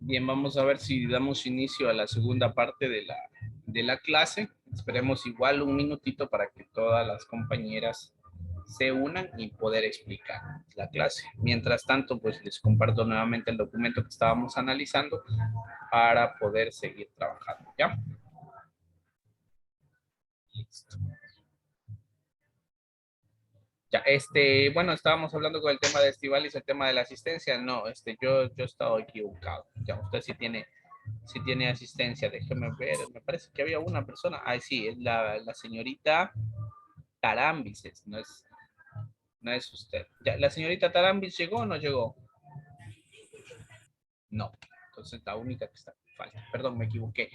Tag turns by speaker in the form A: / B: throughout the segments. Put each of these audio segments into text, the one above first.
A: Bien, vamos a ver si damos inicio a la segunda parte de la clase. Esperemos igual un minutito para que todas las compañeras se unan y poder explicar la clase. Mientras tanto, pues les comparto nuevamente el documento que estábamos analizando para poder seguir trabajando, ¿ya? Listo. Ya, bueno, estábamos hablando con el tema de Estivalis, el tema de la asistencia. No, yo he estado equivocado. Ya, usted sí tiene asistencia. Déjeme ver, me parece que había una persona. Ay, sí, es la señorita Tarambis, no es usted. Ya, ¿la señorita Tarambis llegó o no llegó? No. Entonces, la única que está falta. Perdón, me equivoqué.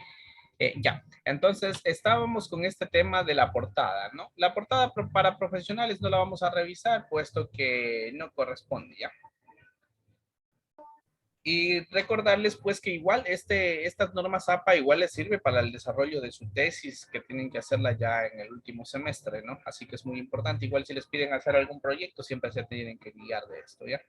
A: Ya, entonces estábamos con este tema de la portada, ¿no? La portada para profesionales no la vamos a revisar, puesto que no corresponde, ¿ya? Y recordarles pues que igual estas normas APA igual les sirve para el desarrollo de su tesis que tienen que hacerla ya en el último semestre, ¿no? Así que es muy importante, igual si les piden hacer algún proyecto siempre se tienen que guiar de esto, ¿ya?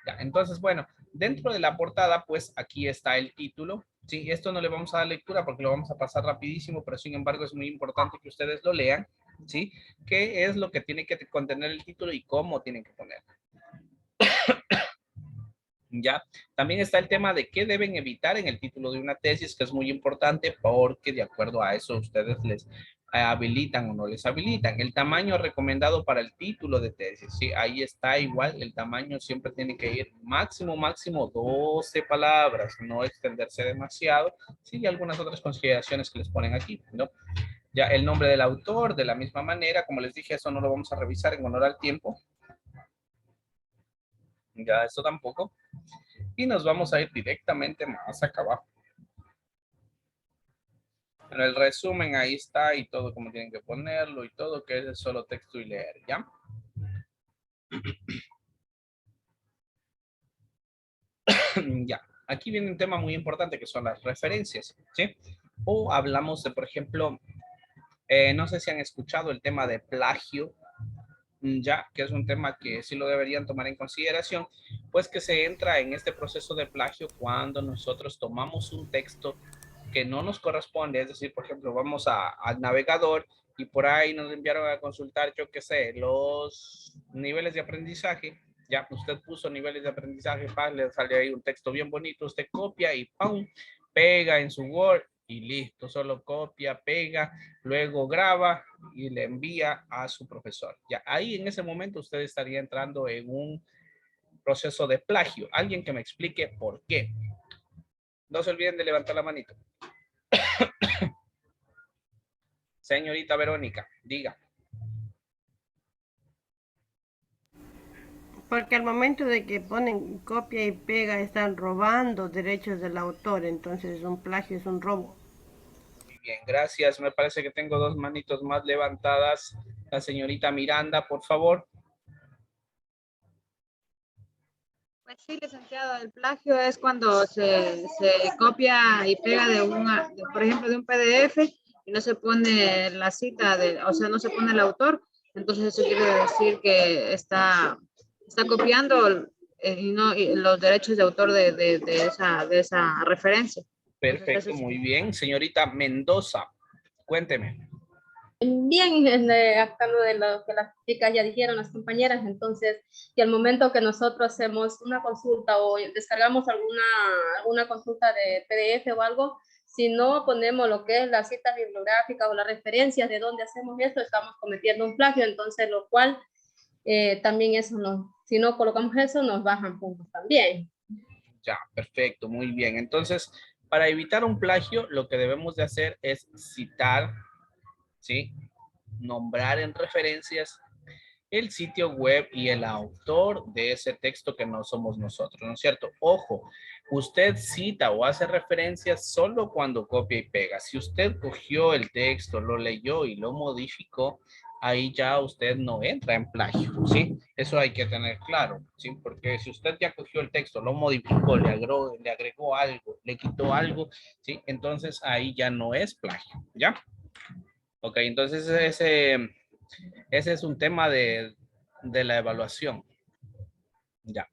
A: Ya, entonces, bueno, dentro de la portada, pues aquí está el título. Sí, esto no le vamos a dar lectura porque lo vamos a pasar rapidísimo, pero sin embargo es muy importante que ustedes lo lean, ¿sí? ¿Qué es lo que tiene que contener el título y cómo tienen que ponerlo? ¿Ya? También está el tema de qué deben evitar en el título de una tesis, que es muy importante porque de acuerdo a eso ustedes les habilitan o no les habilitan. El tamaño recomendado para el título de tesis, ¿sí? Ahí está igual, el tamaño siempre tiene que ir máximo 12 palabras, no extenderse demasiado, sí, y algunas otras consideraciones que les ponen aquí, ¿no? Ya el nombre del autor, de la misma manera, como les dije, eso no lo vamos a revisar en honor al tiempo, ya esto tampoco. Y nos vamos a ir directamente más acá abajo. En el resumen ahí está y todo como tienen que ponerlo y todo, que es solo texto y leer, ¿ya? Ya, aquí viene un tema muy importante que son las referencias, ¿sí? O hablamos de, por ejemplo, no sé si han escuchado el tema de plagio, ya, que es un tema que sí lo deberían tomar en consideración, pues que se entra en este proceso de plagio cuando nosotros tomamos un texto que no nos corresponde, es decir, por ejemplo, vamos al navegador y por ahí nos enviaron a consultar, yo qué sé, los niveles de aprendizaje, ya usted puso niveles de aprendizaje, le sale ahí un texto bien bonito, usted copia y ¡pum! Pega en su Word y listo, solo copia, pega, luego graba y le envía a su profesor. Ya ahí en ese momento usted estaría entrando en un proceso de plagio. Alguien que me explique por qué. No se olviden de levantar la manito. Señorita Verónica, diga.
B: Porque al momento de que ponen copia y pega están robando derechos del autor, entonces un plagio es un robo.
A: Muy bien, gracias. Me parece que tengo dos manitos más levantadas. La señorita Miranda, por favor.
C: Pues sí, licenciado, el plagio es cuando se copia y pega por ejemplo, de un PDF y no se pone la cita, o sea, no se pone el autor. Entonces eso quiere decir que está copiando y los derechos de autor de esa referencia. Entonces,
A: Perfecto,
C: eso
A: muy bien. Señorita Mendoza, cuénteme.
D: Bien, acá lo de lo que las chicas ya dijeron, las compañeras, entonces, que al momento que nosotros hacemos una consulta o descargamos alguna consulta de PDF o algo, si no ponemos lo que es la cita bibliográfica o las referencias de dónde hacemos esto, estamos cometiendo un plagio, entonces lo cual también eso si no colocamos eso, nos bajan puntos también.
A: Ya, perfecto, muy bien. Entonces, para evitar un plagio, lo que debemos de hacer es citar, ¿sí? Nombrar en referencias el sitio web y el autor de ese texto que no somos nosotros, ¿no es cierto? Ojo, usted cita o hace referencias solo cuando copia y pega. Si usted cogió el texto, lo leyó y lo modificó, ahí ya usted no entra en plagio, ¿sí? Eso hay que tener claro, ¿sí? Porque si usted ya cogió el texto, lo modificó, le agregó algo, le quitó algo, ¿sí? Entonces ahí ya no es plagio, ¿ya? Ok, entonces ese es un tema de la evaluación. Ya.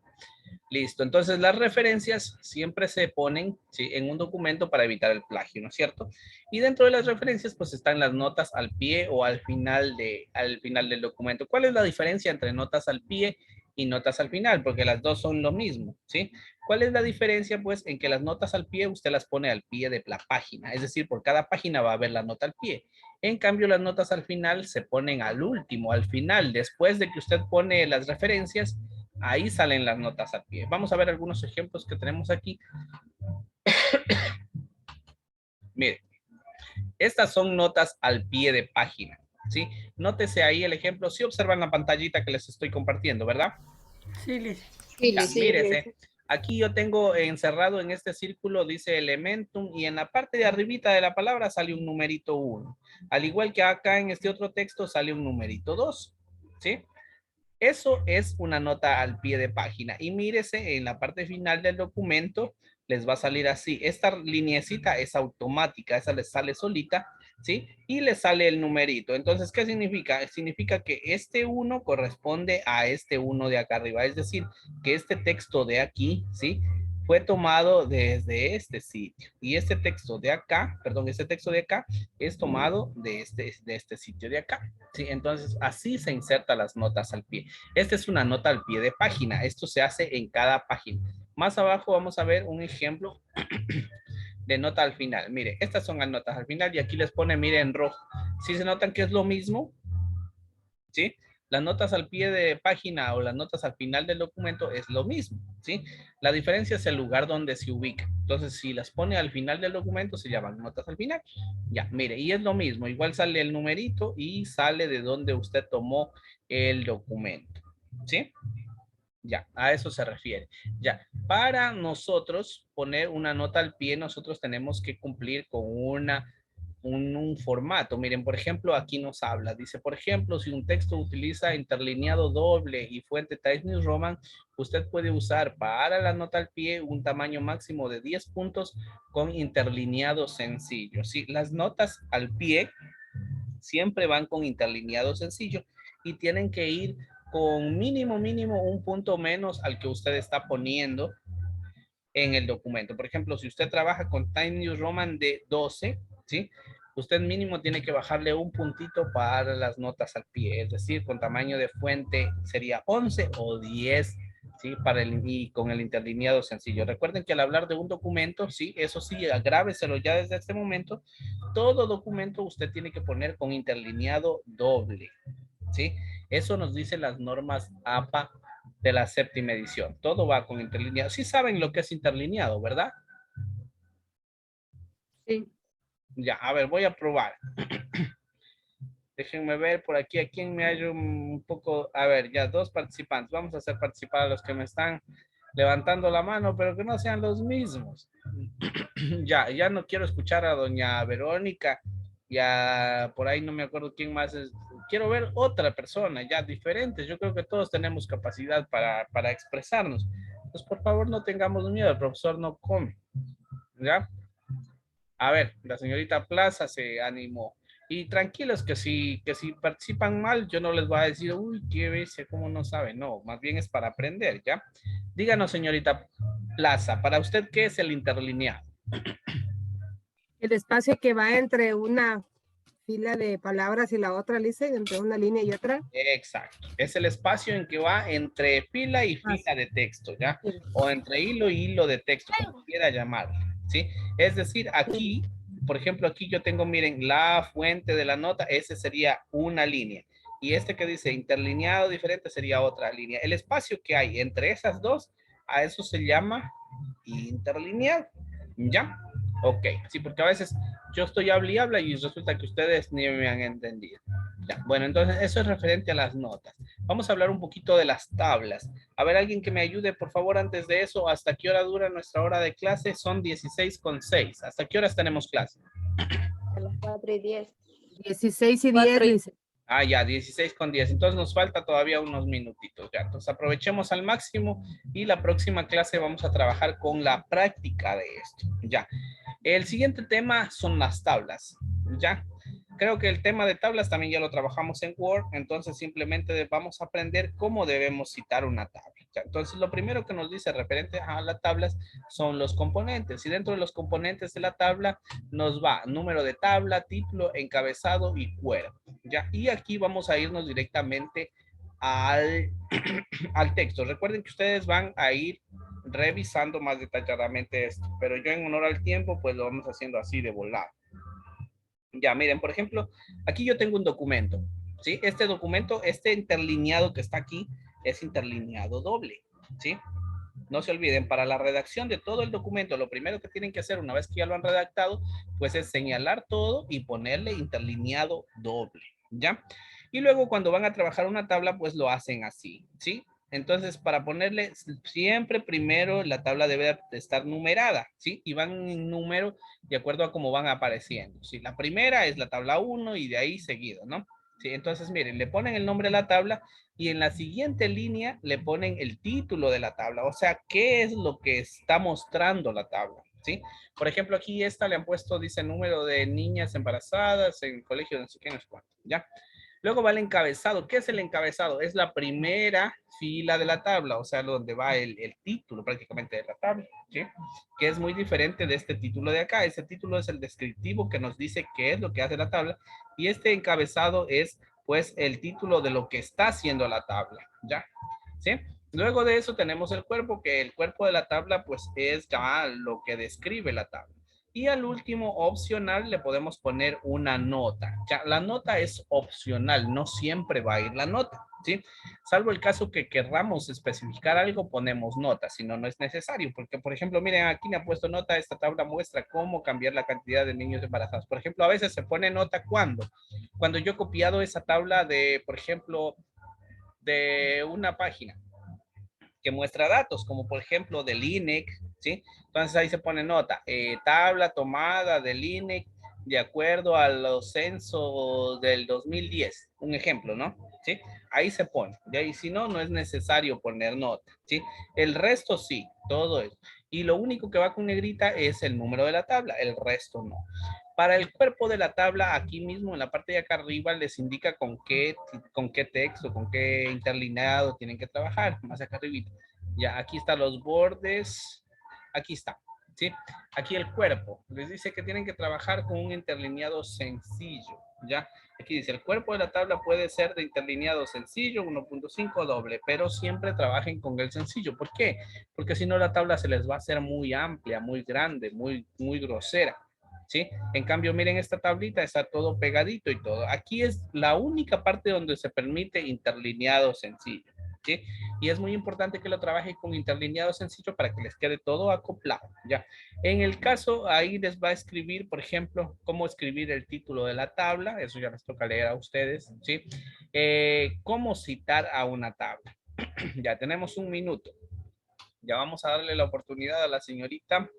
A: Listo, entonces las referencias siempre se ponen, ¿sí?, en un documento para evitar el plagio, ¿no es cierto? Y dentro de las referencias pues están las notas al pie o al final del documento. ¿Cuál es la diferencia entre notas al pie y notas al final? Porque las dos son lo mismo, ¿sí? ¿Cuál es la diferencia? Pues en que las notas al pie usted las pone al pie de la página, es decir, por cada página va a haber la nota al pie. En cambio, las notas al final se ponen al último, al final, después de que usted pone las referencias. Ahí salen las notas al pie. Vamos a ver algunos ejemplos que tenemos aquí. Mire, estas son notas al pie de página, ¿sí? Nótese ahí el ejemplo. Sí observan la pantallita que les estoy compartiendo, ¿verdad?
B: Sí, Liz.
C: Sí,
A: Ya,
C: Liz.
A: mírese. Aquí yo tengo encerrado en este círculo, dice Elementum, y en la parte de arribita de la palabra sale un numerito 1. Al igual que acá en este otro texto sale un numerito 2, ¿sí? Eso es una nota al pie de página. Y mírese, en la parte final del documento les va a salir así. Esta lineecita es automática, esa les sale solita, ¿sí? Y les sale el numerito. Entonces, ¿qué significa? Significa que este 1 corresponde a este 1 de acá arriba. Es decir, que este texto de aquí, ¿sí?, fue tomado desde este sitio. Y este texto de acá, perdón, este texto de acá es tomado de este sitio de acá, ¿sí? Entonces, así se insertan las notas al pie. Esta es una nota al pie de página. Esto se hace en cada página. Más abajo vamos a ver un ejemplo de nota al final. Mire, estas son las notas al final y aquí les pone, mire, en rojo. ¿Sí se notan que es lo mismo? ¿Sí? Las notas al pie de página o las notas al final del documento es lo mismo, ¿sí? La diferencia es el lugar donde se ubica. Entonces, si las pone al final del documento, se llaman notas al final. Ya, mire, y es lo mismo. Igual sale el numerito y sale de donde usted tomó el documento, ¿sí? Ya, a eso se refiere. Ya, para nosotros poner una nota al pie, nosotros tenemos que cumplir con un formato. Miren, por ejemplo, aquí nos habla. Dice, por ejemplo, si un texto utiliza interlineado doble y fuente Times New Roman, usted puede usar para la nota al pie un tamaño máximo de 10 puntos con interlineado sencillo. Sí, las notas al pie siempre van con interlineado sencillo y tienen que ir con mínimo un punto menos al que usted está poniendo en el documento. Por ejemplo, si usted trabaja con Times New Roman de 12, ¿sí?, usted mínimo tiene que bajarle un puntito para las notas al pie, es decir, con tamaño de fuente sería 11 o 10, ¿sí?, y con el interlineado sencillo. Recuerden que al hablar de un documento, sí, eso sí, agrábeselo ya desde este momento, todo documento usted tiene que poner con interlineado doble, ¿sí? Eso nos dice las normas APA de la 7ª edición. Todo va con interlineado. Sí saben lo que es interlineado, ¿verdad?
C: Sí.
A: Ya, a ver, voy a probar. Déjenme ver por aquí a quién me hay un poco. A ver, ya 2 participantes. Vamos a hacer participar a los que me están levantando la mano, pero que no sean los mismos. Ya no quiero escuchar a doña Verónica. Ya por ahí no me acuerdo quién más es. Quiero ver otra persona, ya diferentes. Yo creo que todos tenemos capacidad para expresarnos. Pues por favor no tengamos miedo, el profesor no come. ¿Ya? A ver, la señorita Plaza se animó. Y tranquilos que si participan mal, yo no les voy a decir, uy, qué bestia, cómo no sabe. No, más bien es para aprender, ¿ya? Díganos, señorita Plaza, para usted, ¿qué es el interlineado?
E: El espacio que va entre una fila de palabras y la otra, Lice, entre una línea y otra.
A: Exacto. Es el espacio en que va entre fila y fila de texto, ¿ya? O entre hilo y hilo de texto, como quiera llamarlo, ¿sí? Es decir, aquí, por ejemplo, aquí yo tengo, miren, la fuente de la nota, ese sería una línea. Y este que dice interlineado diferente sería otra línea. El espacio que hay entre esas dos, a eso se llama interlineado, ¿ya? Ok, sí, porque a veces yo estoy habla y habla y resulta que ustedes ni me han entendido. Ya, bueno, entonces eso es referente a las notas. Vamos a hablar un poquito de las tablas. A ver, alguien que me ayude, por favor, antes de eso. ¿Hasta qué hora dura nuestra hora de clase? Son 16:06. ¿Hasta qué horas tenemos clase?
D: A las 4:10.
E: 16 y 10,
D: 4 y
E: Lice.
A: Ah, ya, 16:10. Entonces nos falta todavía unos minutitos. Ya, entonces aprovechemos al máximo y la próxima clase vamos a trabajar con la práctica de esto. Ya. El siguiente tema son las tablas. Ya. Creo que el tema de tablas también ya lo trabajamos en Word, entonces simplemente vamos a aprender cómo debemos citar una tabla. Ya, entonces, lo primero que nos dice referente a las tablas son los componentes. Y dentro de los componentes de la tabla nos va número de tabla, título, encabezado y cuerpo. Ya, y aquí vamos a irnos directamente al, al texto. Recuerden que ustedes van a ir revisando más detalladamente esto, pero yo en honor al tiempo, pues lo vamos haciendo así de volado. Ya, miren, por ejemplo, aquí yo tengo un documento, ¿sí? Este documento, este interlineado que está aquí, es interlineado doble, ¿sí? No se olviden, para la redacción de todo el documento, lo primero que tienen que hacer una vez que ya lo han redactado, pues es señalar todo y ponerle interlineado doble, ¿ya? Y luego cuando van a trabajar una tabla, pues lo hacen así, ¿sí? Entonces, para ponerle siempre primero la tabla debe de estar numerada, ¿sí? Y van en número de acuerdo a cómo van apareciendo, ¿sí? La primera es la tabla 1 y de ahí seguido, ¿no? Sí, entonces miren, le ponen el nombre de la tabla y en la siguiente línea le ponen el título de la tabla, o sea, qué es lo que está mostrando la tabla, ¿sí? Por ejemplo, aquí esta le han puesto, dice número de niñas embarazadas en el colegio de no sé qué, no sé cuánto, ¿ya? Luego va el encabezado. ¿Qué es el encabezado? Es la primera fila de la tabla, o sea, donde va el título prácticamente de la tabla, ¿sí? Que es muy diferente de este título de acá. Este título es el descriptivo que nos dice qué es lo que hace la tabla y este encabezado es, pues, el título de lo que está haciendo la tabla, ¿ya? ¿Sí? Luego de eso tenemos el cuerpo, que el cuerpo de la tabla, pues, es ya lo que describe la tabla. Y al último, opcional, le podemos poner una nota. Ya, la nota es opcional, no siempre va a ir la nota, ¿sí? Salvo el caso que querramos especificar algo, ponemos nota, si no, no es necesario. Porque, por ejemplo, miren, aquí me ha puesto nota, esta tabla muestra cómo cambiar la cantidad de niños embarazados. Por ejemplo, a veces se pone nota cuando yo he copiado esa tabla de, por ejemplo, de una página que muestra datos, como por ejemplo del INEC, ¿sí? Entonces ahí se pone nota, tabla tomada del INEC de acuerdo a los censos del 2010, un ejemplo, ¿no? ¿Sí? Ahí se pone, de ahí si no, no es necesario poner nota, ¿sí? El resto sí, todo eso. Y lo único que va con negrita es el número de la tabla, el resto no. Para el cuerpo de la tabla, aquí mismo en la parte de acá arriba les indica con qué texto, con qué interlineado tienen que trabajar, más acá arriba. Ya, aquí están los bordes, aquí está, ¿sí? Aquí el cuerpo, les dice que tienen que trabajar con un interlineado sencillo, ¿ya? Aquí dice, el cuerpo de la tabla puede ser de interlineado sencillo, 1.5 doble, pero siempre trabajen con el sencillo. ¿Por qué? Porque si no la tabla se les va a hacer muy amplia, muy grande, muy grosera. ¿Sí? En cambio, miren esta tablita, está todo pegadito y todo. Aquí es la única parte donde se permite interlineado sencillo, ¿sí? Y es muy importante que lo trabajen con interlineado sencillo para que les quede todo acoplado, ¿ya? En el caso, ahí les va a escribir, por ejemplo, cómo escribir el título de la tabla, eso ya les toca leer a ustedes, ¿sí? Cómo citar a una tabla. Ya tenemos un minuto. Ya vamos a darle la oportunidad a la señorita.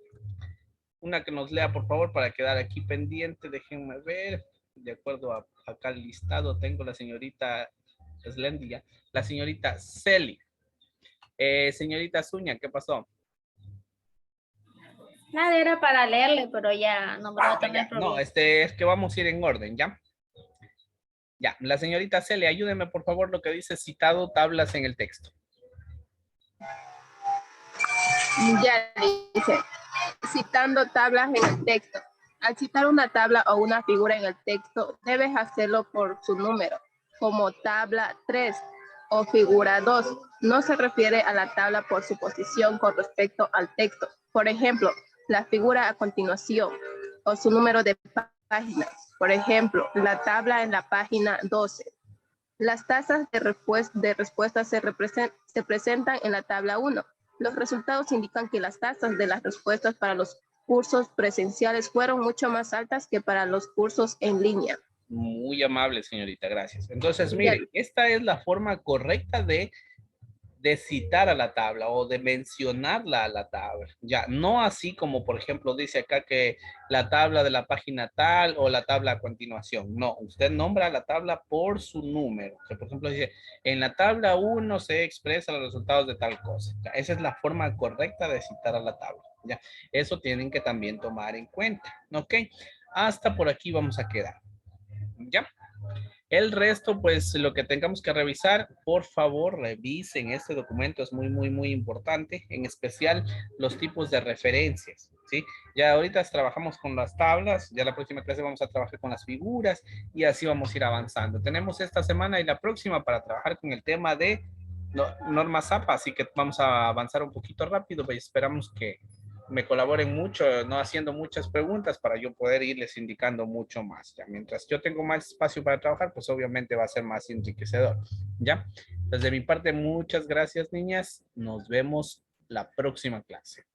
A: Una que nos lea, por favor, para quedar aquí pendiente. Déjenme ver. De acuerdo a acá el listado, tengo la señorita Slendia, la señorita Celi. Señorita Zuña, ¿qué pasó?
F: Nada, era para leerle, pero ya no me lo tomé
A: No, es que vamos a ir en orden, ¿ya? Ya, la señorita Celi, ayúdeme, por favor, lo que dice citado tablas en el texto.
G: Ya dice, citando tablas en el texto. Al citar una tabla o una figura en el texto, debes hacerlo por su número, como tabla 3 o figura 2. No se refiere a la tabla por su posición con respecto al texto. Por ejemplo, la figura a continuación o su número de páginas. Por ejemplo, la tabla en la página 12. Las tasas de respuesta se presentan en la tabla 1. Los resultados indican que las tasas de las respuestas para los cursos presenciales fueron mucho más altas que para los cursos en línea.
A: Muy amable, señorita, gracias. Entonces, miren, esta es la forma correcta de citar a la tabla o de mencionarla a la tabla. Ya, no así como, por ejemplo, dice acá que la tabla de la página tal o la tabla a continuación. No, usted nombra la tabla por su número. O sea, por ejemplo, dice, en la tabla 1 se expresan los resultados de tal cosa. Ya, esa es la forma correcta de citar a la tabla. Ya, eso tienen que también tomar en cuenta. ¿Ok? Hasta por aquí vamos a quedar. ¿Ya? El resto, pues lo que tengamos que revisar, por favor, revisen este documento, es muy, muy, muy importante, en especial los tipos de referencias, ¿sí? Ya ahorita trabajamos con las tablas, ya la próxima clase vamos a trabajar con las figuras y así vamos a ir avanzando. Tenemos esta semana y la próxima para trabajar con el tema de normas APA, así que vamos a avanzar un poquito rápido, pues esperamos que me colaboren mucho, no haciendo muchas preguntas para yo poder irles indicando mucho más. Ya mientras yo tengo más espacio para trabajar, pues obviamente va a ser más enriquecedor. ¿Ya? Entonces, de mi parte, muchas gracias, niñas. Nos vemos la próxima clase.